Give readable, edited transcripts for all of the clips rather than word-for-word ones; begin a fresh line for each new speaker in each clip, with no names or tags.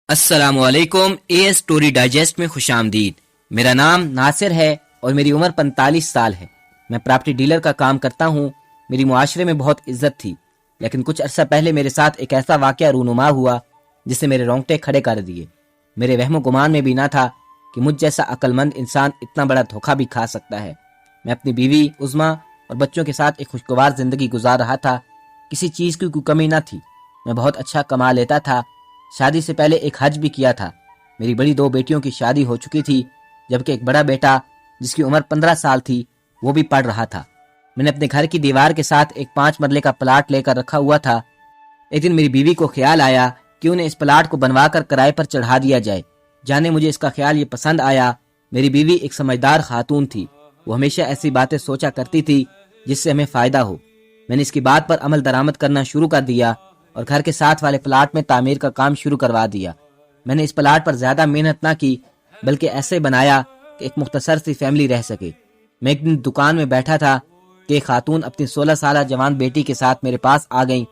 السلام علیکم، a story digest میں خوش آمدید۔ میرا نام ناصر ہے اور میری عمر 45 سال ہے۔ میں پراپرٹی ڈیلر کا کام کرتا ہوں۔ میری معاشرے میں بہت عزت تھی، لیکن کچھ عرصہ پہلے میرے ساتھ ایک ایسا واقعہ رونما ہوا جس نے میرے رونگٹے کھڑے کر دیے۔ میرے وہم و گمان میں بھی نہ تھا کہ مجھ جیسا عقل مند انسان اتنا بڑا دھوکہ بھی کھا سکتا ہے۔ میں اپنی بیوی عظمیٰ اور بچوں کے ساتھ ایک خوشگوار زندگی گزار رہا تھا۔ کسی چیز کی کوئی کمی نہ تھی۔ میں بہت اچھا کما لیتا تھا۔ شادی سے پہلے ایک حج بھی کیا تھا۔ میری بڑی 2 بیٹیوں کی شادی ہو چکی تھی، جبکہ ایک بڑا بیٹا جس کی عمر 15 سال تھی وہ بھی پڑھ رہا تھا۔ میں نے اپنے گھر کی دیوار کے ساتھ ایک 5 مرلے کا پلاٹ لے کر رکھا ہوا تھا۔ ایک دن میری بیوی کو خیال آیا کہ انہیں اس پلاٹ کو بنوا کر کرائے پر چڑھا دیا جائے۔ جانے مجھے اس کا خیال یہ پسند آیا۔ میری بیوی ایک سمجھدار خاتون تھی۔ وہ ہمیشہ ایسی باتیں سوچا کرتی تھی جس سے ہمیں فائدہ ہو۔ میں نے اس کی بات پر عمل درآمد کرنا شروع کر دیا اور گھر کے ساتھ والے پلاٹ میں تعمیر کا کام شروع کروا دیا۔ میں نے اس پلاٹ پر زیادہ محنت نہ کی، بلکہ ایسے بنایا کہ ایک مختصر سی فیملی رہ سکے۔ میں ایک دن دکان میں بیٹھا تھا کہ ایک خاتون اپنی 16 سالہ جوان بیٹی کے ساتھ میرے پاس آ گئیں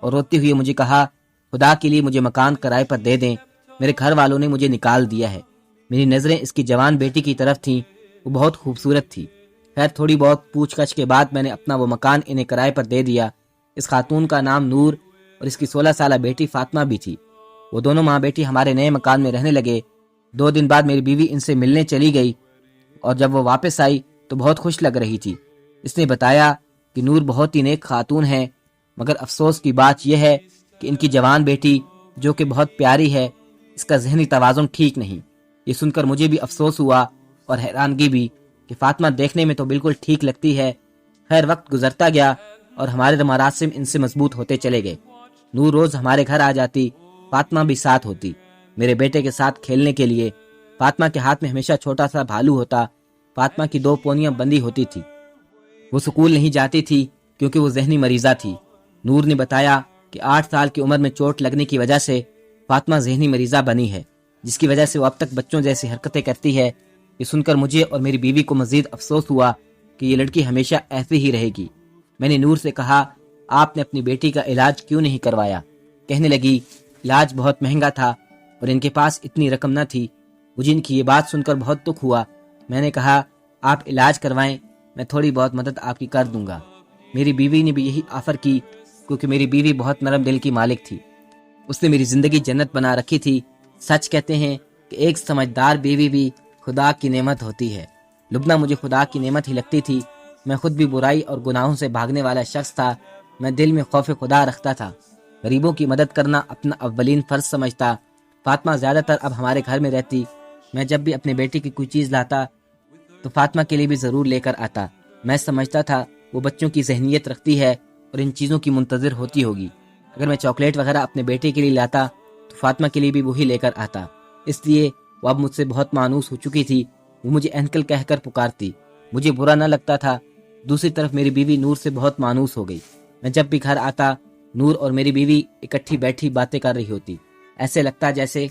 اور روتی ہوئی مجھے کہا، خدا کے لیے مجھے مکان کرائے پر دے دیں، میرے گھر والوں نے مجھے نکال دیا ہے۔ میری نظریں اس کی جوان بیٹی کی طرف تھیں۔ وہ بہت خوبصورت تھی۔ خیر تھوڑی بہت پوچھ گچھ کے بعد میں نے اپنا وہ مکان انہیں کرائے پر دے دیا۔ اس خاتون کا نام نور اور اس کی 16 سالہ بیٹی فاطمہ بھی تھی۔ وہ دونوں ماں بیٹی ہمارے نئے مکان میں رہنے لگے۔ 2 دن بعد میری بیوی ان سے ملنے چلی گئی اور جب وہ واپس آئی تو بہت خوش لگ رہی تھی۔ اس نے بتایا کہ نور بہت ہی نیک خاتون ہے، مگر افسوس کی بات یہ ہے کہ ان کی جوان بیٹی جو کہ بہت پیاری ہے، اس کا ذہنی توازن ٹھیک نہیں۔ یہ سن کر مجھے بھی افسوس ہوا اور حیرانگی بھی کہ فاطمہ دیکھنے میں تو بالکل ٹھیک لگتی ہے۔ خیر وقت گزرتا گیا اور ہمارے مراسم ان سے مضبوط ہوتے چلے گئے۔ نور روز ہمارے گھر آ جاتی، فاطمہ بھی ساتھ ہوتی میرے بیٹے کے ساتھ کھیلنے کے لیے۔ فاطمہ کے ہاتھ میں ہمیشہ چھوٹا سا بھالو ہوتا۔ فاطمہ کی 2 پونیاں بندھی ہوتی تھی۔ وہ سکول نہیں جاتی تھی کیونکہ وہ ذہنی مریضہ تھی۔ نور نے بتایا کہ 8 سال کی عمر میں چوٹ لگنے کی وجہ سے فاطمہ ذہنی مریضہ بنی ہے، جس کی وجہ سے وہ اب تک بچوں جیسی حرکتیں کرتی ہے۔ یہ سن کر مجھے اور میری بیوی کو مزید افسوس ہوا کہ یہ لڑکی ہمیشہ ایسی ہی رہے گی۔ میں نے نور سے کہا، آپ نے اپنی بیٹی کا علاج کیوں نہیں کروایا؟ کہنے لگی، علاج بہت مہنگا تھا اور ان کے پاس اتنی رقم نہ تھی۔ مجھے ان کی یہ بات سن کر بہت دکھ ہوا۔ میں نے کہا، آپ علاج کروائیں، میں تھوڑی بہت مدد آپ کی کر دوں گا۔ میری بیوی نے بھی یہی آفر کی، کیونکہ میری بیوی بہت نرم دل کی مالک تھی۔ اس نے میری زندگی جنت بنا رکھی تھی۔ سچ کہتے ہیں کہ ایک سمجھدار بیوی بھی خدا کی نعمت ہوتی ہے۔ لبنہ مجھے خدا کی نعمت ہی لگتی تھی۔ میں خود بھی برائی اور گناہوں سے بھاگنے والا شخص تھا۔ میں دل میں خوف خدا رکھتا تھا۔ غریبوں کی مدد کرنا اپنا اولین فرض سمجھتا۔ فاطمہ زیادہ تر اب ہمارے گھر میں رہتی۔ میں جب بھی اپنے بیٹے کی کوئی چیز لاتا تو فاطمہ کے لیے بھی ضرور لے کر آتا۔ میں سمجھتا تھا وہ بچوں کی ذہنیت رکھتی ہے اور ان چیزوں کی منتظر ہوتی ہوگی۔ اگر میں چاکلیٹ وغیرہ اپنے بیٹے کے لیے لاتا تو فاطمہ کے لیے بھی وہی لے کر آتا۔ اس لیے وہ اب مجھ سے بہت مانوس ہو چکی تھی۔ وہ مجھے انکل کہہ کر پکارتی۔ مجھے برا نہ لگتا تھا۔ دوسری طرف میری بیوی نور سے بہت مانوس ہو گئی۔ میں جب بھی گھر آتا، نور اور میری بیوی اکٹھی بیٹھی باتیں کر رہی ہوتی۔ ایسے لگتا جیسے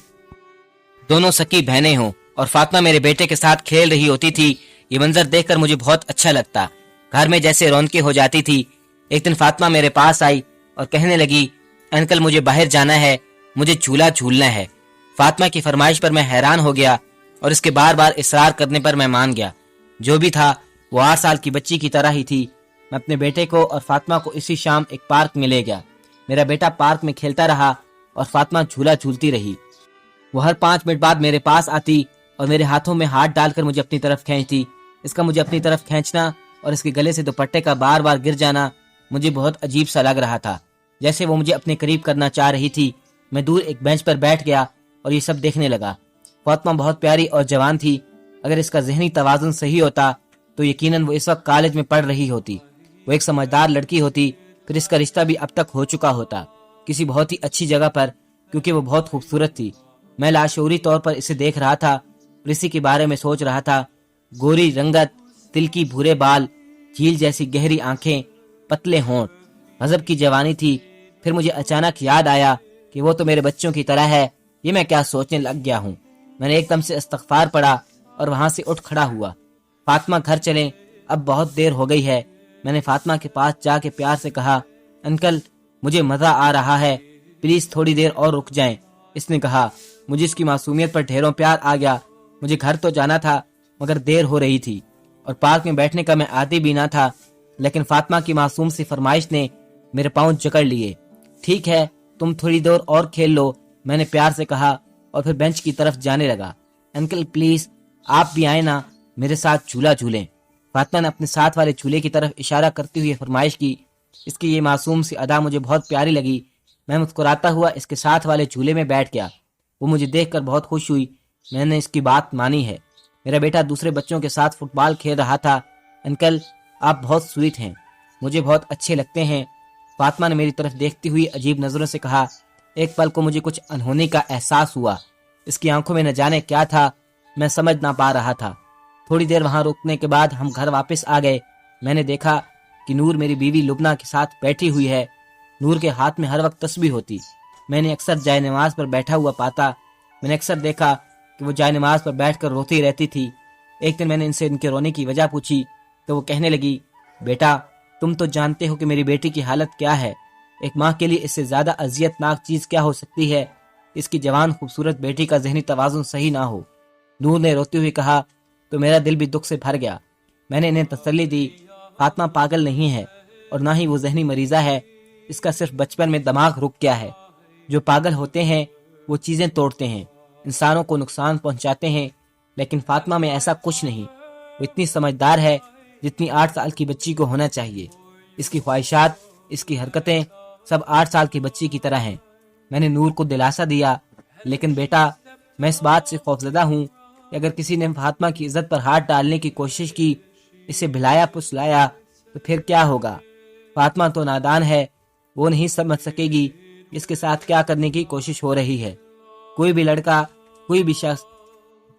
دونوں سکی بہنیں ہوں اور فاطمہ میرے بیٹے کے ساتھ کھیل رہی ہوتی تھی۔ یہ منظر دیکھ کر مجھے بہت اچھا لگتا۔ گھر میں جیسے رونقیں ہو جاتی تھی۔ ایک دن فاطمہ میرے پاس آئی اور کہنے لگی، انکل مجھے باہر جانا ہے، مجھے جھولا جھولنا ہے۔ فاطمہ کی فرمائش پر میں حیران ہو گیا اور اس کے بار بار اصرار کرنے پر میں مان گیا۔ جو بھی تھا وہ 8 سال کی بچی کی طرح ہی تھی۔ میں اپنے بیٹے کو اور فاطمہ کو اسی شام ایک پارک میں لے گیا۔ میرا بیٹا پارک میں کھیلتا رہا اور فاطمہ جھولا جھولتی رہی۔ وہ ہر 5 منٹ بعد میرے پاس آتی اور میرے ہاتھوں میں ہاتھ ڈال کر مجھے اپنی طرف کھینچتی۔ اس کا مجھے اپنی طرف کھینچنا اور اس کے گلے سے دوپٹے کا بار بار گر جانا مجھے بہت عجیب سا لگ رہا تھا، جیسے وہ مجھے اپنے قریب کرنا چاہ رہی تھی۔ میں دور ایک بینچ پر بیٹھ گیا اور یہ سب دیکھنے لگا۔ فاطمہ بہت پیاری اور جوان تھی۔ اگر اس کا ذہنی توازن صحیح ہوتا تو یقیناً وہ اس وقت کالج میں پڑھ رہی ہوتی۔ وہ ایک سمجھدار لڑکی ہوتی، پھر اس کا رشتہ بھی اب تک ہو چکا ہوتا، کسی بہت ہی اچھی جگہ پر، کیونکہ وہ بہت خوبصورت تھی۔ میں لاشعوری طور پر اسے دیکھ رہا تھا اور اسی کے بارے میں سوچ رہا تھا۔ گوری رنگت، تلکی بھورے بال، جھیل جیسی گہری آنکھیں، پتلے ہونٹ، غضب کی جوانی تھی۔ پھر مجھے اچانک یاد آیا کہ وہ تو میرے بچوں کی طرح ہے۔ یہ میں کیا سوچنے لگ گیا ہوں؟ میں نے ایک دم سے استغفار پڑھا اور وہاں سے اٹھ کھڑا ہوا۔ فاطمہ گھر چلیں، اب بہت دیر ہو گئی ہے۔ میں نے فاطمہ کے پاس جا کے پیار سے کہا، انکل مجھے مزہ آ رہا ہے، پلیز تھوڑی دیر اور رک جائیں۔ اس نے کہا، مجھے اس کی معصومیت پر ڈھیروں پیار آ گیا۔ مجھے گھر تو جانا تھا مگر دیر ہو رہی تھی اور پارک میں بیٹھنے کا میں عادی بھی نہ تھا، لیکن فاطمہ کی معصوم سی فرمائش نے میرے پاؤں جکڑ لیے۔ ٹھیک ہے، تم تھوڑی دیر اور کھیل لو، میں نے پیار سے کہا اور پھر بینچ کی طرف جانے لگا۔ انکل پلیز آپ بھی آئیں نا، میرے ساتھ جھولا جھولیں۔ فاطمہ نے اپنے ساتھ والے جھولے کی طرف اشارہ کرتے ہوئے فرمائش کی۔ اس کی یہ معصوم سی ادا مجھے بہت پیاری لگی۔ میں مسکراتا ہوا اس کے ساتھ والے جھولے میں بیٹھ گیا۔ وہ مجھے دیکھ کر بہت خوش ہوئی۔ میں نے اس کی بات مانی ہے۔ میرا بیٹا دوسرے بچوں کے ساتھ فٹ بال کھیل رہا تھا۔ انکل آپ بہت سویٹ ہیں، مجھے بہت اچھے لگتے ہیں، فاطمہ نے میری طرف دیکھتی ہوئی عجیب نظروں سے کہا۔ ایک پل کو مجھے کچھ انہونی کا احساس ہوا۔ اس کی آنکھوں میں نہ جانے کیا تھا، میں سمجھ نہ پا رہا تھا۔ تھوڑی دیر وہاں رکنے کے بعد ہم گھر واپس آ گئے۔ میں نے دیکھا کہ نور میری بیوی لبنہ کے ساتھ بیٹھی ہوئی ہے۔ نور کے ہاتھ میں ہر وقت تسبیح ہوتی۔ میں نے اکثر جائے نماز پر بیٹھا ہوا پاتا۔ میں نے اکثر دیکھا کہ وہ جائے نماز پر بیٹھ کر روتی رہتی تھی۔ ایک دن میں نے ان سے ان کے رونے کی وجہ پوچھی تو وہ کہنے لگی، بیٹا تم تو جانتے ہو کہ میری بیٹی کی حالت کیا ہے۔ ایک ماں کے لیے اس سے زیادہ اذیت ناک چیز کیا ہو سکتی ہے، اس کی جوان خوبصورت بیٹی کا ذہنی توازن صحیح نہ ہو۔ نور نے روتے ہوئے کہا تو میرا دل بھی دکھ سے بھر گیا۔ میں نے انہیں تسلی دی، فاطمہ پاگل نہیں ہے اور نہ ہی وہ ذہنی مریضہ ہے، اس کا صرف بچپن میں دماغ رک گیا ہے۔ جو پاگل ہوتے ہیں وہ چیزیں توڑتے ہیں، انسانوں کو نقصان پہنچاتے ہیں، لیکن فاطمہ میں ایسا کچھ نہیں۔ وہ اتنی سمجھدار ہے جتنی 8 سال کی بچی کو ہونا چاہیے۔ اس کی خواہشات، اس کی حرکتیں سب 8 سال کی بچی کی طرح ہیں۔ میں نے نور کو دلاسا دیا، لیکن بیٹا میں اس بات سے خوفزدہ ہوں کہ اگر کسی نے فاطمہ کی عزت پر ہاتھ ڈالنے کی کوشش کی، اسے بھلایا پسلایا تو پھر کیا ہوگا؟ فاطمہ تو نادان ہے، وہ نہیں سمجھ سکے گی اس کے ساتھ کیا کرنے کی کوشش ہو رہی ہے۔ کوئی بھی لڑکا، کوئی بھی شخص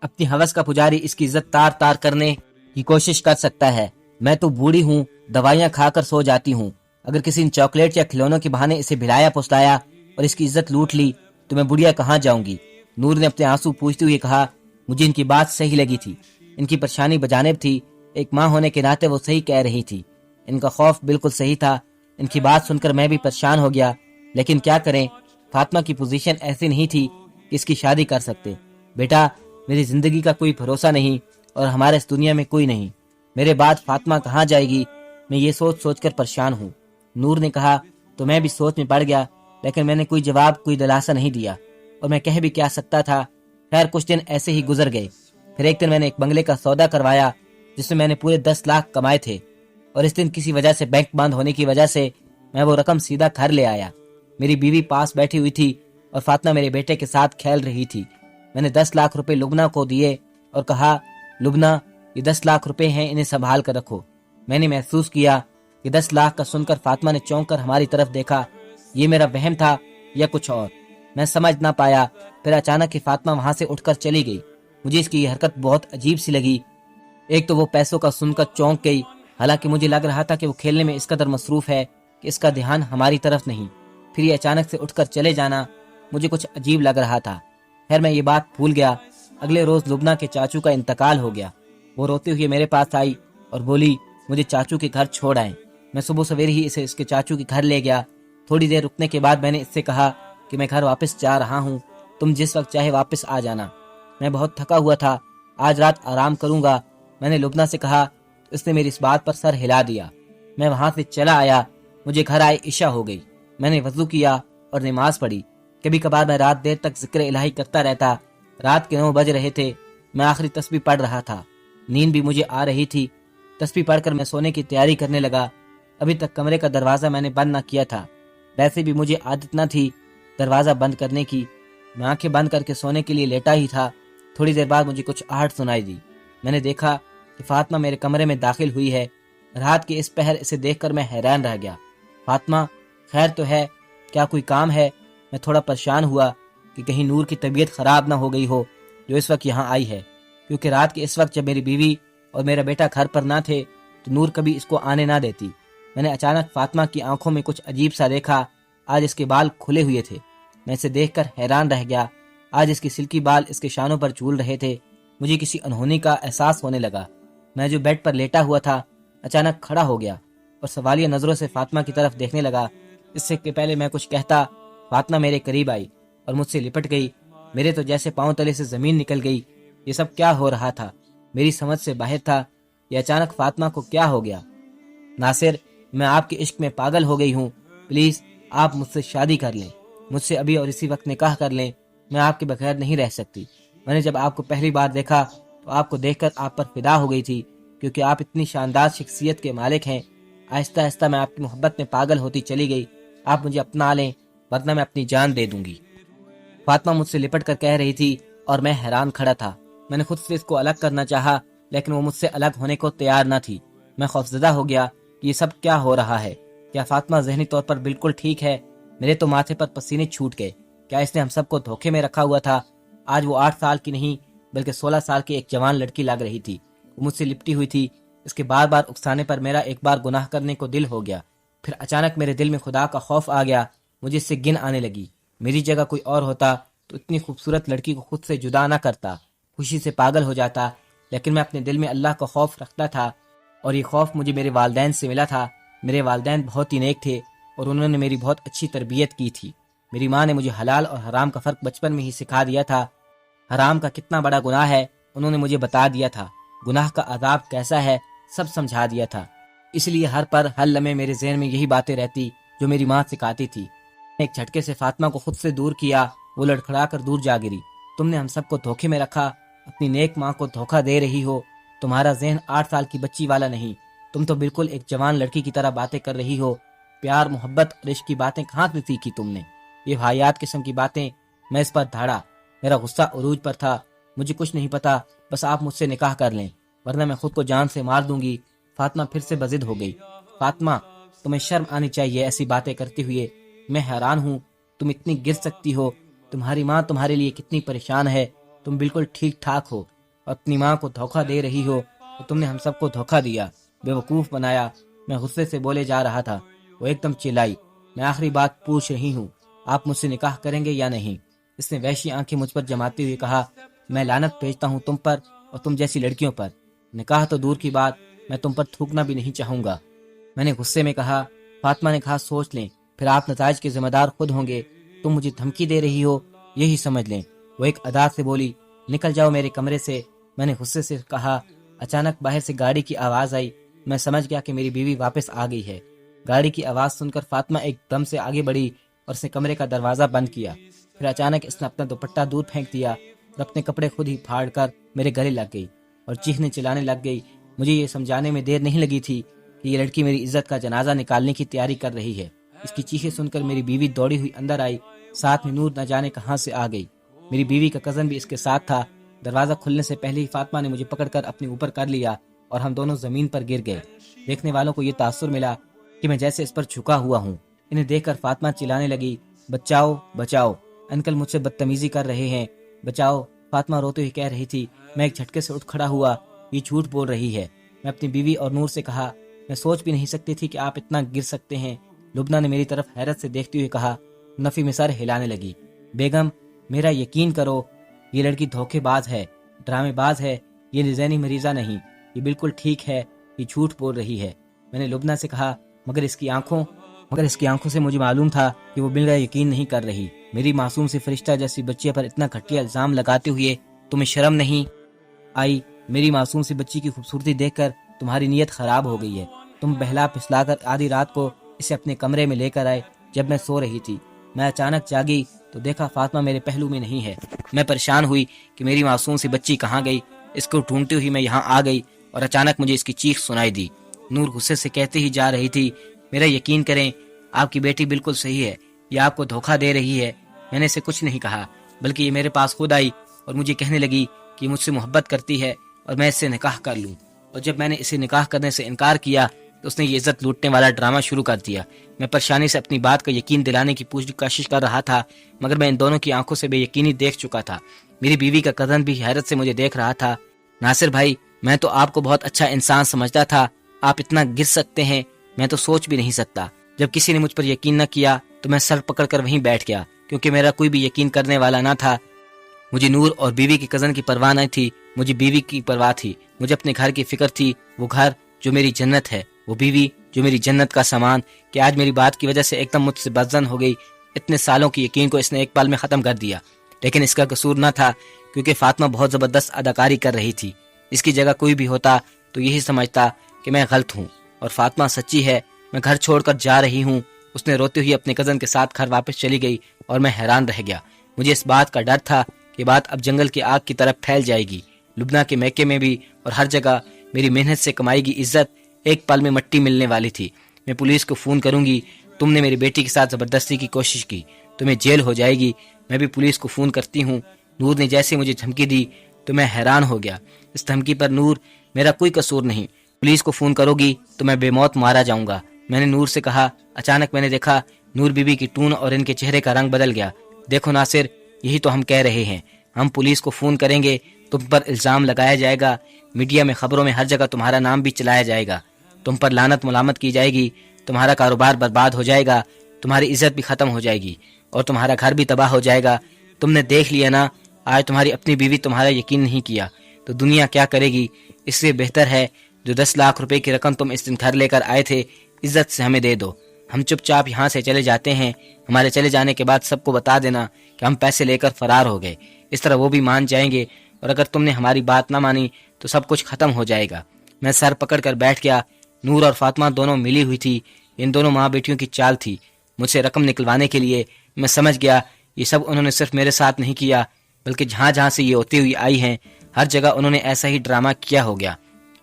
اپنی ہوس کا پجاری اس کی عزت تار تار کرنے کی کوشش کر سکتا ہے۔ میں تو بوڑھی ہوں، دوائیاں کھا کر سو جاتی ہوں، اگر کسی نے چاکلیٹ یا کھلونوں کے بہانے اسے بھلایا پسلایا اور اس کی عزت لوٹ لی تو میں بڑھیا کہاں جاؤں گی؟ نور نے اپنے آنسو پوچھتے ہوئے کہا۔ مجھے ان کی بات صحیح لگی تھی، ان کی پریشانی بجانب تھی، ایک ماں ہونے کے ناطے وہ صحیح کہہ رہی تھی، ان کا خوف بالکل صحیح تھا۔ ان کی بات سن کر میں بھی پریشان ہو گیا، لیکن کیا کریں، فاطمہ کی پوزیشن ایسی نہیں تھی کہ اس کی شادی کر سکتے۔ بیٹا میری زندگی کا کوئی بھروسہ نہیں اور ہمارے اس دنیا میں کوئی نہیں، میرے بعد فاطمہ کہاں جائے گی، میں یہ سوچ سوچ کر پریشان ہوں۔ نور نے کہا تو میں بھی سوچ میں پڑ گیا، لیکن میں نے کوئی جواب، کوئی دلاسا نہیں دیا، اور میں کہہ بھی کیا سکتا تھا۔ خیر کچھ دن ایسے ہی گزر گئے۔ پھر ایک دن میں نے ایک بنگلے کا سودا کروایا جس میں نے پورے 10 لاکھ کمائے تھے، اور اس دن کسی وجہ سے بینک بند ہونے کی وجہ سے میں وہ رقم سیدھا گھر لے آیا۔ میری بیوی پاس بیٹھی ہوئی تھی اور فاطمہ میرے بیٹے کے ساتھ کھیل رہی تھی۔ میں نے 10 لاکھ روپے لبنہ کو دیے اور کہا، لبنہ یہ 10 لاکھ روپے ہیں، انہیں سنبھال کر رکھو۔ میں نے محسوس کیا کہ 10 لاکھ کا سن کر فاطمہ نے چونک کر ہماری طرف دیکھا۔ یہ میرا وہم تھا یا کچھ اور، میں سمجھ نہ پایا۔ پھر اچانک ہی فاطمہ وہاں سے اٹھ کر چلی گئی۔ مجھے اس کی یہ حرکت بہت عجیب سی لگی۔ ایک تو وہ پیسوں کا سن کر چونک گئی، حالانکہ مجھے لگ رہا تھا کہ وہ کھیلنے میں اس قدر مصروف ہے کہ اس کا دھیان ہماری طرف نہیں۔ پھر یہ اچانک سے اٹھ کر چلے جانا مجھے کچھ عجیب لگ رہا تھا۔ خیر میں یہ بات بھول گیا۔ اگلے روز لبنہ کے چاچو کا انتقال ہو گیا۔ وہ روتے ہوئے میرے پاس آئی اور بولی مجھے چاچو کے گھر چھوڑ آئیں۔ میں صبح سویرے ہی اسے اس کے چاچو کے گھر لے گیا۔ تھوڑی دیر رکنے کے بعد میں نے اس سے کہا کہ میں گھر واپس جا رہا ہوں، تم جس وقت چاہے واپس آ جانا۔ میں بہت تھکا ہوا تھا، آج رات آرام کروں گا، میں نے لبنہ سے کہا۔ اس نے میری اس بات پر سر ہلا دیا۔ میں وہاں سے چلا آیا۔ مجھے گھر آئے عشاء ہو گئی۔ میں نے وضو کیا اور نماز پڑھی۔ کبھی کبھار میں رات دیر تک ذکر الہی کرتا رہتا۔ رات کے 9 بج رہے تھے، میں آخری تسبیح پڑھ رہا تھا۔ نیند بھی مجھے آ رہی تھی۔ تسبیح پڑھ کر میں سونے کی تیاری کرنے لگا۔ ابھی تک کمرے کا دروازہ میں نے بند نہ کیا تھا، ویسے بھی مجھے عادت نہ تھی دروازہ بند کرنے کی۔ میں آنکھیں بند کر کے سونے کے لیے لیٹا ہی تھا۔ تھوڑی دیر بعد مجھے کچھ آہٹ سنائی دی۔ میں نے دیکھا کہ فاطمہ میرے کمرے میں داخل ہوئی ہے۔ رات کے اس پہر اسے دیکھ کر میں حیران رہ گیا۔ فاطمہ خیر تو ہے؟ کیا کوئی کام ہے؟ میں تھوڑا پریشان ہوا کہ کہیں نور کی طبیعت خراب نہ ہو گئی ہو جو اس وقت یہاں آئی ہے، کیونکہ رات کے اس وقت جب میری بیوی اور میرا بیٹا گھر پر نہ تھے تو نور کبھی اس کو آنے نہ دیتی۔ میں نے اچانک فاطمہ کی آنکھوں میں کچھ عجیب سا دیکھا۔ آج اس کے بال کھلے ہوئے تھے۔ میں اسے دیکھ کر حیران رہ گیا۔ آج اس کی سلکی بال اس کے شانوں پر جھول رہے تھے۔ مجھے کسی انہونی کا احساس ہونے لگا۔ میں جو بیڈ پر لیٹا ہوا تھا اچانک کھڑا ہو گیا اور سوالیہ نظروں سے فاطمہ کی طرف دیکھنے لگا۔ اس سے کہ پہلے میں کچھ کہتا، فاطمہ میرے قریب آئی اور مجھ سے لپٹ گئی۔ میرے تو جیسے پاؤں تلے سے زمین نکل گئی۔ یہ سب کیا ہو رہا تھا؟ میری سمجھ سے باہر تھا۔ یہ اچانک فاطمہ کو کیا ہو گیا؟ ناصر، میں آپ کے عشق میں پاگل ہو گئی ہوں، پلیز آپ مجھ سے شادی کر لیں، مجھ سے ابھی اور اسی وقت نکاح کر لیں، میں آپ کے بغیر نہیں رہ سکتی۔ میں نے جب آپ کو پہلی بار دیکھا تو آپ کو دیکھ کر آپ پر فدا ہو گئی تھی، کیونکہ آپ اتنی شاندار شخصیت کے مالک ہیں۔ آہستہ آہستہ میں آپ کی محبت میں پاگل ہوتی چلی گئی۔ آپ مجھے اپنا لیں ورنہ میں اپنی جان دے دوں گی۔ فاطمہ مجھ سے لپٹ کر کہہ رہی تھی اور میں حیران کھڑا تھا۔ میں نے خود سے اس کو الگ کرنا چاہا لیکن وہ مجھ سے الگ ہونے کو تیار نہ تھی۔ میں خوفزدہ ہو گیا کہ یہ سب کیا ہو رہا ہے۔ کیا فاطمہ ذہنی طور پر بالکل ٹھیک ہے؟ میرے تو ماتھے پر پسینے چھوٹ گئے۔ کیا اس نے ہم سب کو دھوکے میں رکھا ہوا تھا؟ آج وہ 8 سال کی نہیں بلکہ 16 سال کی ایک جوان لڑکی لگ رہی تھی۔ وہ مجھ سے لپٹی ہوئی تھی۔ اس کے بار بار اکسانے پر میرا ایک بار گناہ کرنے کو دل ہو گیا، پھر اچانک میرے دل میں خدا کا خوف آ گیا۔ مجھے اس سے گن آنے لگی۔ میری جگہ کوئی اور ہوتا تو اتنی خوبصورت لڑکی کو خود سے جدا نہ کرتا، خوشی سے پاگل ہو جاتا، لیکن میں اپنے دل میں اللہ کا خوف رکھتا تھا، اور یہ خوف مجھے میرے والدین سے ملا تھا۔ میرے والدین بہت ہی نیک تھے اور انہوں نے میری بہت اچھی تربیت کی تھی۔ میری ماں نے مجھے حلال اور حرام کا فرق بچپن میں ہی سکھا دیا تھا۔ حرام کا کتنا بڑا گناہ ہے انہوں نے مجھے بتا دیا تھا، گناہ کا عذاب کیسا ہے سب سمجھا دیا تھا۔ اس لیے ہر لمحے میرے ذہن میں یہی باتیں رہتی جو میری ماں سکھاتی تھی۔ ایک جھٹکے سے فاطمہ کو خود سے دور کیا، وہ لڑکھڑا کر دور جا گری۔ تم نے ہم سب کو دھوکے میں رکھا، اپنی نیک ماں کو دھوکہ دے رہی ہو۔ تمہارا ذہن 8 سال کی بچی والا نہیں، تم تو بالکل ایک جوان لڑکی کی طرح باتیں کر رہی ہو۔ پیار، محبت اور عشق کی باتیں کہاں سے سیکھی تم نے؟ یہ واہیات قسم کی باتیں۔ میں اس پر دھاڑا، میرا غصہ عروج پر تھا۔ مجھے کچھ نہیں پتا، بس آپ مجھ سے نکاح کر لیں ورنہ میں خود کو جان سے مار دوں گی۔ فاطمہ پھر سے بضد ہو گئی۔ فاطمہ، تمہیں شرم آنی چاہیے ایسی باتیں کرتے ہوئے۔ میں حیران ہوں تم اتنی گر سکتی ہو۔ تمہاری ماں تمہارے لیے کتنی پریشان ہے، تم بالکل ٹھیک ٹھاک ہو اور اپنی ماں کو دھوکہ دے رہی ہو، اور تم نے ہم سب کو دھوکہ دیا، بیوقوف بنایا۔ میں غصے سے بولے جا رہا تھا، وہ ایک دم چلائی۔ میں آخری بات پوچھ رہی ہوں، آپ مجھ سے نکاح کریں گے یا نہیں؟ اس نے وحشی آنکھیں مجھ پر جماتے ہوئے کہا، میں لعنت بھیجتا ہوں تم پر اور تم جیسی لڑکیوں پر۔ نکاح تو دور کی بات، میں تم پر تھوکنا بھی نہیں چاہوں گا۔ میں نے غصے میں کہا۔ فاطمہ نے کہا، سوچ لیں، پھر آپ نتائج کے ذمہ دار خود ہوں گے۔ تم مجھے دھمکی دے رہی ہو، یہی سمجھ لیں۔ وہ ایک ادا سے بولی، نکل جاؤ میرے کمرے سے۔ میں نے غصے سے کہا۔ اچانک باہر سے گاڑی کی آواز آئی۔ میں سمجھ گیا کہ میری بیوی واپس آ گئی ہے۔ گاڑی کی آواز سن کر فاطمہ ایک دم سے آگے بڑھی اور اس نے کمرے کا دروازہ بند کیا۔ پھر اچانک اس نے اپنا دوپٹہ دور پھینک دیا اور اپنے کپڑے خود ہی پھاڑ کر میرے گلے لگ گئی اور چیخنے چلانے لگ گئی۔ مجھے یہ سمجھانے میں دیر نہیں لگی تھی کہ یہ لڑکی میری عزت کا جنازہ نکالنے کی تیاری کر رہی ہے۔ اس کی چیخیں سن کر میری بیوی دوڑی ہوئی اندر آئی، ساتھ میں نور نہ جانے کہاں سے آ گئی۔ میری بیوی کا کزن بھی اس کے ساتھ تھا۔ دروازہ کھلنے سے پہلے ہی فاطمہ نے مجھے پکڑ کر اپنے اوپر کر لیا اور ہم دونوں زمین پر گر گئے۔ دیکھنے والوں کو یہ تاثر ملا کہ میں جیسے اس پر جھکا ہوا ہوں۔ انہیں دیکھ کر فاطمہ چلانے لگی، بچاؤ بچاؤ، انکل مجھ سے بدتمیزی کر رہے ہیں، بچاؤ۔ فاطمہ روتے ہوئے کہہ رہی تھی۔ میں ایک جھٹکے سے اٹھ کھڑا ہوا، یہ جھوٹ بول رہی ہے۔ میں اپنی بیوی اور نور سے کہا، میں سوچ بھی نہیں سکتی تھی کہ آپ اتنا گر سکتے ہیں۔ لبنہ نے میری طرف حیرت سے دیکھتے ہوئے کہا۔ نفی میں سر ہلانے لگی۔ بیگم، میرا یقین کرو، یہ لڑکی دھوکے باز ہے، ڈرامے باز ہے، یہ ذہنی مریضہ نہیں، یہ بالکل ٹھیک ہے، یہ جھوٹ بول رہی ہے۔ میں نے لبنہ سے کہا، مگر اس کی آنکھوں سے مجھے معلوم تھا کہ وہ بالکل یقین نہیں کر رہی۔ میری معصوم سی فرشتہ جیسی بچی پر اتنا گھٹیا الزام لگاتے ہوئے تمہیں شرم نہیں آئی؟ میری معصوم سی بچی کی خوبصورتی دیکھ کر تمہاری نیت خراب ہو گئی ہے۔ تم بہلا پھسلا کر آدھی رات کو اسے اپنے کمرے میں لے کر آئے جب میں سو رہی تھی۔ میں اچانک جاگی تو دیکھا فاطمہ میرے پہلو میں نہیں ہے۔ میں پریشان ہوئی کہ میری معصوم سی بچی کہاں گئی۔ اس کو ڈھونڈتی ہوئی میں یہاں آ گئی اور اچانک مجھے اس کی چیخ سنائی دی۔ نور غصے سے کہتے ہی جا رہی تھی، میرا یقین کریں، آپ کی بیٹی بالکل صحیح ہے، یہ آپ کو دھوکہ دے رہی ہے۔ میں نے اسے کچھ نہیں کہا، بلکہ یہ میرے پاس خود آئی اور مجھے کہنے لگی کہ مجھ سے محبت کرتی ہے اور میں اس سے نکاح کر لوں۔ اور جب میں نے اسے نکاح کرنے سے انکار کیا تو اس نے یہ عزت لوٹنے والا ڈرامہ شروع کر دیا۔ میں پریشانی سے اپنی بات کا یقین دلانے کی پوری کوشش کر رہا تھا، مگر میں ان دونوں کی آنکھوں سے بے یقینی دیکھ چکا تھا۔ میری بیوی کا کزن بھی حیرت سے مجھے دیکھ رہا تھا۔ ناصر بھائی، میں تو آپ کو بہت اچھا انسان سمجھتا تھا، آپ اتنا گر سکتے ہیں میں تو سوچ بھی نہیں سکتا۔ جب کسی نے مجھ پر یقین نہ کیا تو میں سر پکڑ کر وہیں بیٹھ گیا، کیونکہ میرا کوئی بھی یقین کرنے والا نہ تھا۔ مجھے نور اور بیوی کے کزن کی پرواہ نہ تھی، مجھے بیوی کی پرواہ تھی۔ مجھے اپنے گھر کی فکر تھی، وہ گھر جو میری جنت ہے، وہ بیوی جو میری جنت کا سامان، کہ آج میری بات کی وجہ سے ایک دم مجھ سے بدظن ہو گئی۔ اتنے سالوں کی یقین کو اس نے ایک پل میں ختم کر دیا۔ لیکن اس کا قصور نہ تھا کیونکہ فاطمہ بہت زبردست اداکاری کر رہی تھی۔ اس کی جگہ کوئی بھی ہوتا تو یہی سمجھتا کہ میں غلط ہوں اور فاطمہ سچی ہے، میں گھر چھوڑ کر جا رہی ہوں۔ اس نے روتے ہوئے اپنے کزن کے ساتھ گھر واپس چلی گئی اور میں حیران رہ گیا۔ مجھے اس بات کا ڈر تھا کہ بات اب جنگل کی آگ کی طرف پھیل جائے گی۔ لبنہ کے میکے میں بھی اور ہر جگہ میری محنت سے کمائی گئی عزت ایک پل میں مٹی ملنے والی تھی۔ میں پولیس کو فون کروں گی، تم نے میری بیٹی کے ساتھ زبردستی کی کوشش کی، تمہیں جیل ہو جائے گی۔ میں بھی پولیس کو فون کرتی ہوں۔ نور نے جیسے مجھے دھمکی دی تو میں حیران ہو گیا۔ اس دھمکی پر نور میرا کوئی قصور نہیں، پولیس کو فون کرو گی تو میں بے موت مارا جاؤں گا، میں نے نور سے کہا۔ اچانک میں نے دیکھا نور بی بی کی ٹون اور ان کے چہرے کا رنگ بدل گیا۔ دیکھو ناصر، یہی تو ہم کہہ رہے ہیں، ہم پولیس کو فون کریں گے، تم پر الزام لگایا جائے گا، میڈیا میں خبروں میں ہر جگہ تمہارا نام بھی چلایا جائے گا، تم پر لعنت ملامت کی جائے گی، تمہارا کاروبار برباد ہو جائے گا، تمہاری عزت بھی ختم ہو جائے گی اور تمہارا گھر بھی تباہ ہو جائے گا۔ تم نے دیکھ لیا نا، آج تمہاری اپنی بیوی تمہارا یقین نہیں کیا تو دنیا کیا کرے گی؟ اس سے بہتر ہے جو 10 لاکھ روپے کی رقم تم اس دن گھر لے کر آئے تھے عزت سے ہمیں دے دو، ہم چپ چاپ یہاں سے چلے جاتے ہیں، ہمارے چلے جانے کے بعد سب کو بتا دینا کہ ہم پیسے لے کر فرار ہو گئے، اس طرح وہ بھی مان جائیں گے، اور اگر تم نے ہماری بات نہ مانی تو سب کچھ ختم ہو جائے گا۔ میں سر پکڑ کر بیٹھ گیا۔ نور اور فاطمہ دونوں ملی ہوئی تھی، ان دونوں ماں بیٹیوں کی چال تھی مجھ سے رقم نکلوانے کے لیے۔ میں سمجھ گیا یہ سب انہوں نے صرف میرے ساتھ نہیں کیا بلکہ جہاں جہاں سے یہ ہوتی ہوئی آئی ہیں ہر جگہ انہوں نے ایسا ہی ڈرامہ کیا ہو گیا۔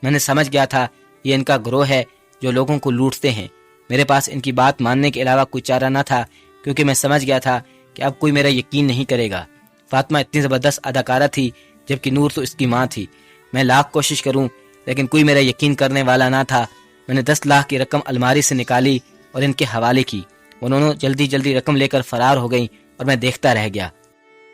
میں نے سمجھ گیا تھا یہ ان کا گروہ ہے جو لوگوں کو لوٹتے ہیں۔ میرے پاس ان کی بات ماننے کے علاوہ کوئی چارہ نہ تھا کیونکہ میں سمجھ گیا تھا کہ اب کوئی میرا یقین نہیں کرے گا۔ فاطمہ اتنی زبردست اداکارہ تھی جبکہ نور تو اس کی ماں تھی۔ میں لاکھ کوشش کروں لیکن کوئی میرا یقین کرنے والا نہ تھا۔ میں نے 10 لاکھ کی رقم الماری سے نکالی اور ان کے حوالے کی۔ انہوں جلدی جلدی رقم لے کر فرار ہو گئیں اور میں دیکھتا رہ گیا۔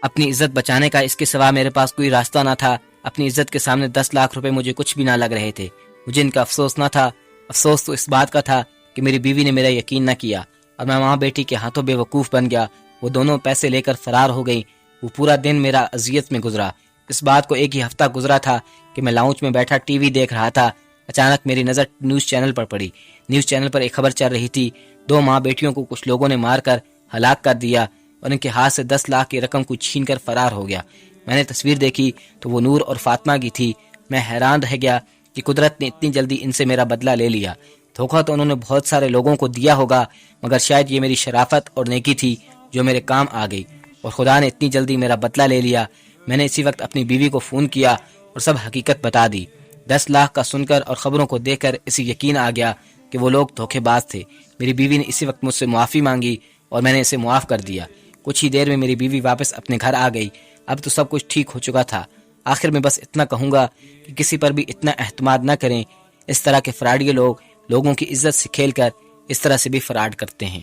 اپنی عزت بچانے کا اس کے سوا میرے پاس کوئی راستہ نہ تھا۔ اپنی عزت کے سامنے 10 لاکھ روپے مجھے کچھ بھی نہ لگ رہے تھے۔ مجھے ان کا افسوس نہ تھا، افسوس تو اس بات کا تھا کہ میری بیوی نے میرا یقین نہ کیا اور میں ماں بیٹی کے ہاتھوں بے وقوف بن گیا۔ وہ دونوں پیسے لے کر فرار ہو گئیں۔ وہ پورا دن میرا اذیت میں گزرا۔ اس بات کو ایک ہی ہفتہ گزرا تھا کہ میں لاؤنج میں بیٹھا ٹی وی دیکھ رہا تھا۔ اچانک میری نظر نیوز چینل پر پڑی۔ نیوز چینل پر ایک خبر چل رہی تھی، 2 ماں بیٹیوں کو کچھ لوگوں نے مار کر ہلاک کر دیا اور ان کے ہاتھ سے 10 لاکھ کی رقم کو چھین کر فرار ہو گیا۔ میں نے تصویر دیکھی تو وہ نور اور فاطمہ کی تھی۔ میں حیران رہ گیا کہ قدرت نے اتنی جلدی ان سے میرا بدلہ لے لیا۔ دھوکہ تو انہوں نے بہت سارے لوگوں کو دیا ہوگا مگر شاید یہ میری شرافت اور نیکی تھی جو میرے کام آ گئی اور خدا نے اتنی جلدی میرا بدلہ لے لیا۔ میں نے اسی وقت اپنی بیوی کو فون کیا اور سب حقیقت بتا دی۔ 10 لاکھ کا سن کر اور خبروں کو دیکھ کر اسے یقین آ گیا کہ وہ لوگ دھوکے باز تھے۔ میری بیوی نے اسی وقت مجھ سے معافی مانگی اور میں نے اسے معاف کر دیا۔ کچھ ہی دیر میں میری بیوی واپس اپنے گھر آ گئی۔ اب تو سب کچھ ٹھیک ہو چکا تھا۔ آخر میں بس اتنا کہوں گا کہ کسی پر بھی اتنا اعتماد نہ کریں۔ اس طرح کے فراڈی لوگ لوگوں کی عزت سے کھیل کر اس طرح سے بھی فراڈ کرتے ہیں۔